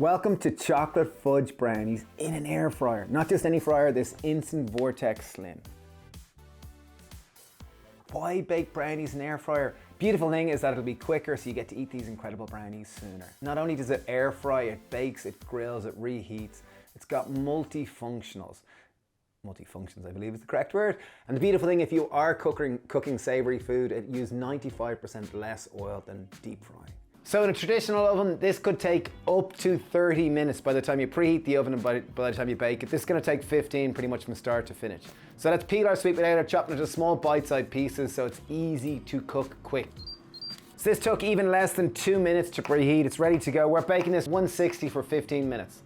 Welcome to chocolate fudge brownies in an air fryer. Not just any fryer, this Instant Vortex Slim. Why bake brownies in an air fryer? Beautiful thing is that it'll be quicker, so you get to eat these incredible brownies sooner. Not only does it air fry, it bakes, it grills, it reheats. It's got multifunctions, I believe is the correct word. And the beautiful thing, if you are cooking savory food, it uses 95% less oil than deep frying. So in a traditional oven, this could take up to 30 minutes by the time you preheat the oven and by the time you bake it. This is going to take 15 pretty much from start to finish. So let's peel our sweet potato, chop it into small bite-sized pieces so it's easy to cook quick. So this took even less than 2 minutes to preheat. It's ready to go. We're baking this 160 for 15 minutes.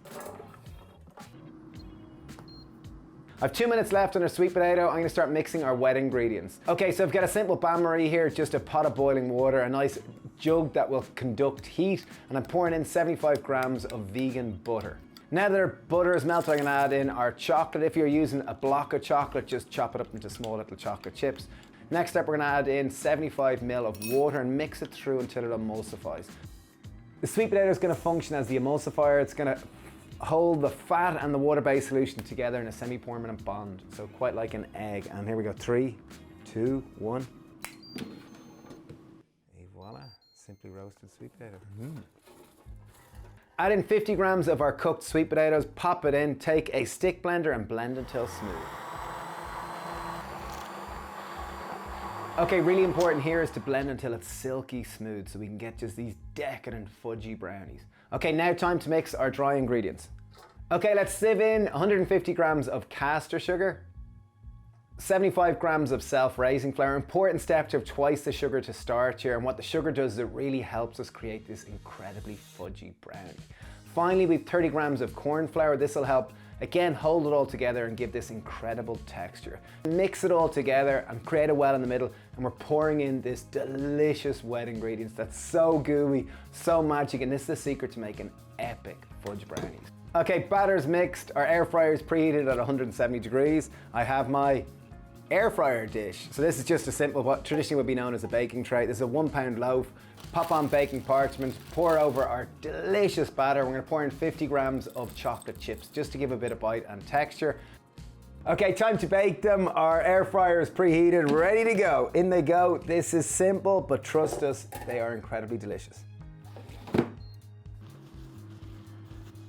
I have 2 minutes left on our sweet potato. I'm going to start mixing our wet ingredients. Okay, so I've got a simple bain-marie here, just a pot of boiling water, a nice jug that will conduct heat, and I'm pouring in 75 grams of vegan butter. Now that our butter is melted, I'm going to add in our chocolate. If you're using a block of chocolate, just chop it up into small little chocolate chips. Next up, we're going to add in 75 ml of water and mix it through until it emulsifies. The sweet potato is going to function as the emulsifier. It's going to hold the fat and the water-based solution together in a semi-permanent bond, so quite like an egg. And here we go, 3, 2, 1. Et voila, simply roasted sweet potato. Add in 50 grams of our cooked sweet potatoes, pop it in, take a stick blender and blend until smooth. Okay, really important here is to blend until it's silky smooth so we can get just these decadent fudgy brownies. Okay, now time to mix our dry ingredients. Okay, let's sieve in 150 grams of caster sugar, 75 grams of self-raising flour. Important step to have twice the sugar to start here, and what the sugar does is it really helps us create this incredibly fudgy brownie. Finally, we have 30 grams of cornflour. This will help, again, hold it all together and give this incredible texture. Mix it all together and create a well in the middle, and we're pouring in this delicious wet ingredients that's so gooey, so magic, and this is the secret to making epic fudge brownies. Okay, batter's mixed, our air fryer is preheated at 170 degrees. I have my air fryer dish. So this is just a simple, what traditionally would be known as a baking tray. This is a 1 pound loaf. Pop on baking parchment, pour over our delicious batter. We're gonna pour in 50 grams of chocolate chips just to give a bit of bite and texture. Okay, time to bake them. Our air fryer is preheated, ready to go. In they go. This is simple, but trust us, they are incredibly delicious.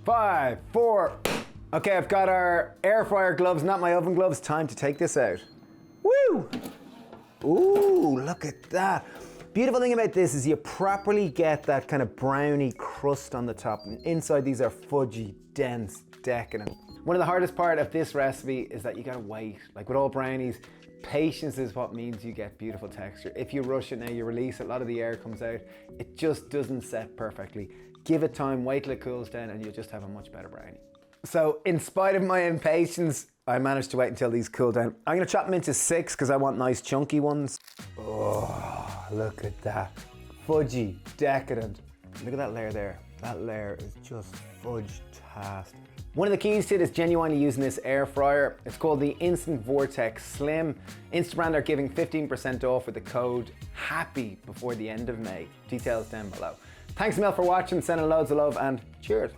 5, 4. Okay, I've got our air fryer gloves, not my oven gloves. Time to take this out. Woo! Ooh, look at that. Beautiful thing about this is you properly get that kind of brownie crust on the top, and inside these are fudgy, dense, decadent. One of the hardest part of this recipe is that you gotta wait. Like with all brownies, patience is what means you get beautiful texture. If you rush it now, you release it, a lot of the air comes out. It just doesn't set perfectly. Give it time, wait till it cools down, and you'll just have a much better brownie. So in spite of my impatience, I managed to wait until these cool down. I'm gonna chop them into 6 because I want nice chunky ones. Oh, look at that. Fudgy, decadent. Look at that layer there. That layer is just fudge-tastic. One of the keys to it is genuinely using this air fryer. It's called the Instant Vortex Slim. Instabrand are giving 15% off with the code HAPPY before the end of May. Details down below. Thanks a mil for watching, sending loads of love, and cheers.